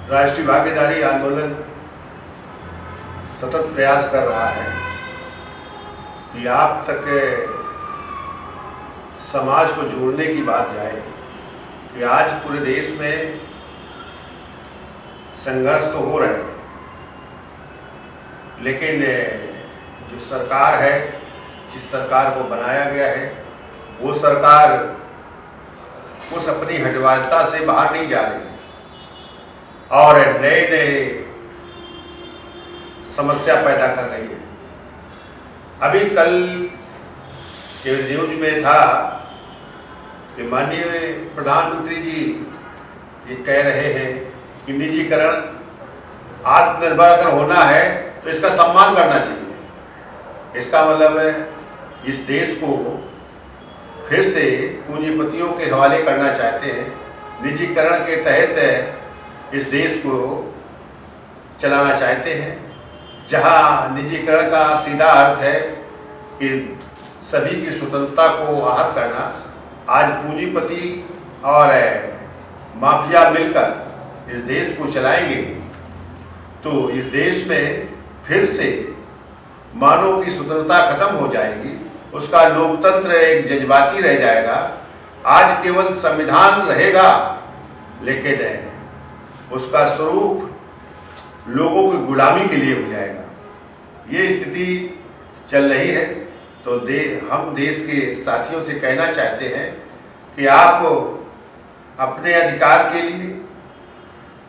राष्ट्रीय भागीदारी आंदोलन सतत प्रयास कर रहा है कि आप तक समाज को जोड़ने की बात जाए कि आज पूरे देश में संघर्ष तो हो रहे हैं, लेकिन जो सरकार है, जिस सरकार को बनाया गया है, वो सरकार उस अपनी हटवालता से बाहर नहीं जा रही है और नए नए समस्या पैदा कर रही है। अभी कल के न्यूज में था कि माननीय प्रधानमंत्री जी ये कह रहे हैं कि निजीकरण आत्मनिर्भर अगर होना है तो इसका सम्मान करना चाहिए। इसका मतलब है इस देश को फिर से पूंजीपतियों के हवाले करना चाहते हैं। निजीकरण के तहत इस देश को चलाना चाहते हैं, जहां निजीकरण का सीधा अर्थ है कि सभी की स्वतंत्रता को आहत करना। आज पूंजीपति और माफिया मिलकर इस देश को चलाएंगे तो इस देश में फिर से मानव की स्वतंत्रता खत्म हो जाएगी, उसका लोकतंत्र एक जज्बाती रह जाएगा। आज केवल संविधान रहेगा, लेकिन उसका स्वरूप लोगों की गुलामी के लिए हो जाएगा। ये स्थिति चल रही है। तो हम देश के साथियों से कहना चाहते हैं कि आप अपने अधिकार के लिए,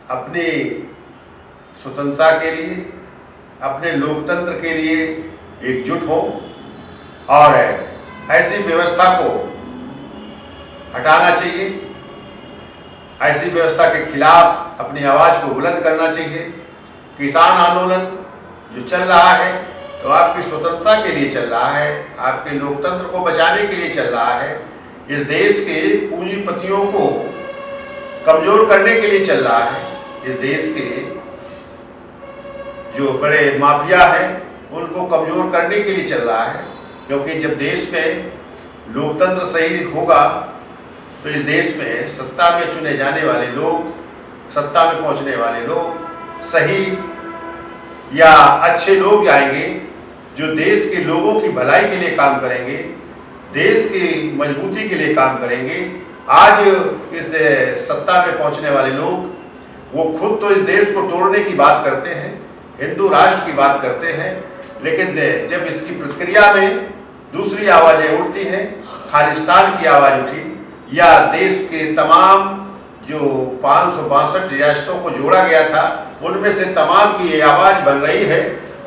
अपनी स्वतंत्रता के लिए, अपने लोकतंत्र के लिए एकजुट हों और ऐसी व्यवस्था को हटाना चाहिए। ऐसी व्यवस्था के खिलाफ अपनी आवाज़ को बुलंद करना चाहिए। किसान आंदोलन जो चल रहा है तो आपकी स्वतंत्रता के लिए चल रहा है, आपके लोकतंत्र को बचाने के लिए चल रहा है, इस देश के पूंजीपतियों को कमजोर करने के लिए चल रहा है, इस देश के जो बड़े माफिया हैं उनको कमजोर करने के लिए चल रहा है। क्योंकि जब देश में लोकतंत्र सही होगा तो इस देश में सत्ता में चुने जाने वाले लोग, सत्ता में पहुंचने वाले लोग सही या अच्छे लोग आएंगे जो देश के लोगों की भलाई के लिए काम करेंगे, देश की मजबूती के लिए काम करेंगे। आज इस सत्ता में पहुंचने वाले लोग वो खुद तो इस देश को तोड़ने की बात करते हैं, हिंदू राष्ट्र की बात करते हैं, लेकिन जब इसकी प्रक्रिया में दूसरी आवाज़ें उठती हैं, खालिस्तान की आवाज़ उठी या देश के तमाम जो 562 रियासतों को जोड़ा गया था उनमें से तमाम की ये आवाज़ बन रही है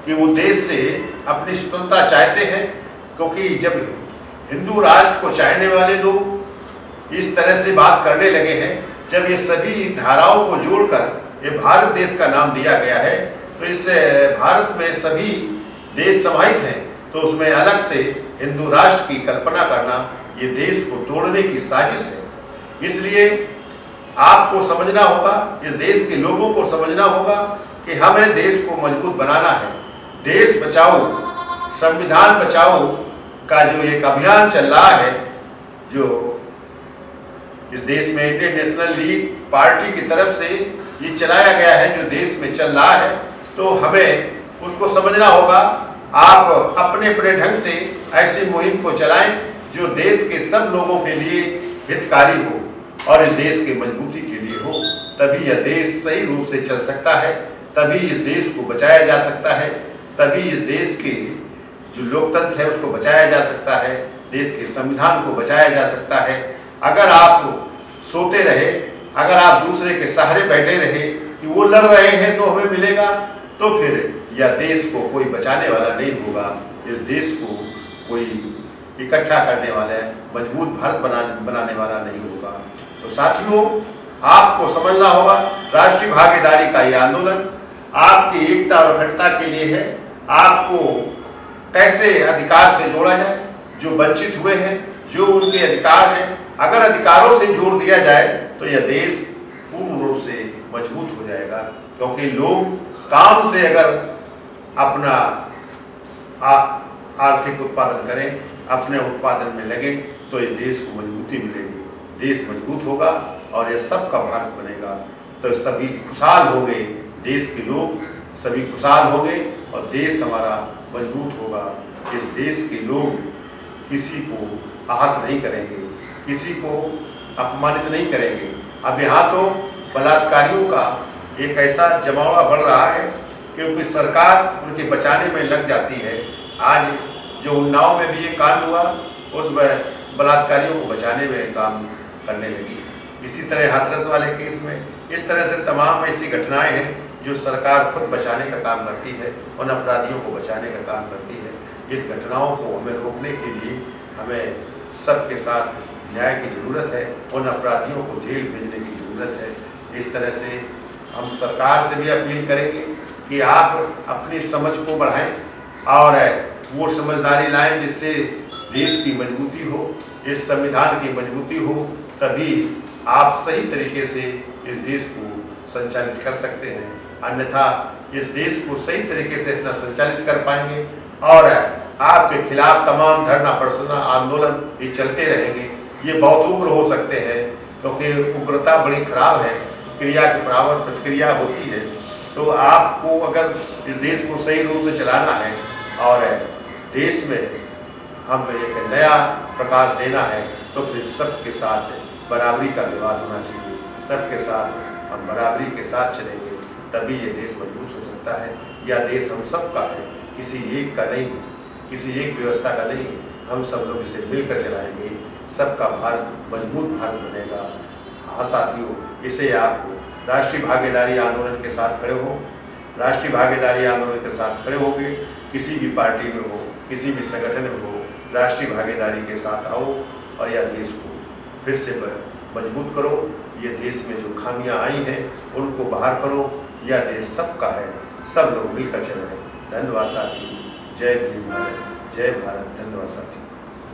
कि वो देश से अपनी स्वतंत्रता चाहते हैं। क्योंकि जब हिंदू राष्ट्र को चाहने वाले लोग इस तरह से बात करने लगे हैं, जब ये सभी धाराओं को जोड़कर ये भारत देश का नाम दिया गया है, तो इस भारत में सभी देश समाहित हैं, तो उसमें अलग से हिंदू राष्ट्र की कल्पना करना ये देश को तोड़ने की साजिश है। इसलिए आपको समझना होगा, इस देश के लोगों को समझना होगा कि हमें देश को मजबूत बनाना है। देश बचाओ, संविधान बचाओ का जो एक अभियान चल रहा है, जो इस देश में इंडियन नेशनल लीग पार्टी की तरफ से ये चलाया गया है, जो देश में चल रहा है, तो हमें उसको समझना होगा। आप अपने अपने ढंग से ऐसी मुहिम को चलाएं जो देश के सब लोगों के लिए हितकारी हो और इस देश की मजबूती के लिए हो। तभी यह देश सही रूप से चल सकता है, तभी इस देश को बचाया जा सकता है, तभी इस देश के जो लोकतंत्र है उसको बचाया जा सकता है, देश के संविधान को बचाया जा सकता है। अगर आप सोते रहे, अगर आप दूसरे के सहारे बैठे रहे कि वो लड़ रहे हैं तो हमें मिलेगा, तो फिर यह देश को कोई बचाने वाला नहीं होगा, इस देश को कोई इकट्ठा करने वाला, मजबूत भारत बनाने वाला नहीं होगा। तो साथियों, आपको समझना होगा राष्ट्रीय भागीदारी का ये आंदोलन आपकी एकता और अखंडता के लिए है। आपको कैसे अधिकार से जोड़ा जाए, जो वंचित हुए हैं, जो उनके अधिकार हैं, अगर अधिकारों से जोड़ दिया जाए तो यह देश पूर्ण रूप से मजबूत हो जाएगा। क्योंकि लोग काम से अगर अपना आर्थिक उत्पादन करें, अपने उत्पादन में लगे, तो ये देश को मजबूती मिलेगी, देश मजबूत होगा और ये सबका भारत बनेगा। तो सभी खुशहाल होंगे, देश के लोग सभी खुशहाल होंगे और देश हमारा मजबूत होगा। इस देश के लोग किसी को आहत नहीं करेंगे, किसी को अपमानित नहीं करेंगे। अब यहाँ तो बलात्कारियों का एक ऐसा जमावड़ा बढ़ रहा है क्योंकि सरकार उनके बचाने में लग जाती है। आज जो उन्नाव में भी ये कांड हुआ, उस बलात्कारियों को बचाने में काम करने लगी। इसी तरह हाथरस वाले केस में इस तरह से तमाम ऐसी घटनाएं हैं जो सरकार खुद बचाने का काम करती है, उन अपराधियों को बचाने का काम करती है। इस घटनाओं को हमें रोकने के लिए हमें सबके साथ न्याय की ज़रूरत है, उन अपराधियों को जेल भेजने की ज़रूरत है। इस तरह से हम सरकार से भी अपील करेंगे कि आप अपनी समझ को बढ़ाएं और वो समझदारी लाएं जिससे देश की मजबूती हो, इस संविधान की मजबूती हो, तभी आप सही तरीके से इस देश को संचालित कर सकते हैं। अन्यथा इस देश को सही तरीके से इतना संचालित कर पाएंगे और आपके खिलाफ तमाम धरना प्रदर्शन आंदोलन ये चलते रहेंगे। ये बहुत उग्र हो सकते हैं क्योंकि उग्रता बड़ी खराब है, क्रिया के बराबर प्रतिक्रिया होती है। तो आपको अगर इस देश को सही रूप से चलाना है और देश में हम एक नया प्रकाश देना है तो फिर सबके साथ बराबरी का व्यवहार होना चाहिए। सबके साथ हम बराबरी के साथ चलेंगे तभी ये देश मजबूत हो सकता है। यह देश हम सब का है, किसी एक का नहीं है, किसी एक व्यवस्था का नहीं है। हम सब लोग इसे मिलकर चलाएंगे, सबका भारत मजबूत भारत बनेगा। हाँ साथियों, इसे आपको राष्ट्रीय भागीदारी आंदोलन के साथ खड़े हो, राष्ट्रीय भागीदारी आंदोलन के साथ खड़े होगे, किसी भी पार्टी में हो, किसी भी संगठन में हो, राष्ट्रीय भागीदारी के साथ आओ और यह देश को फिर से मजबूत करो। ये देश में जो खामियां आई हैं उनको बाहर करो। यह देश सबका है, सब लोग मिलकर चलाएं। धन्यवाद साथी। जय भीम भारत, जय भारत। धन्यवाद साथी।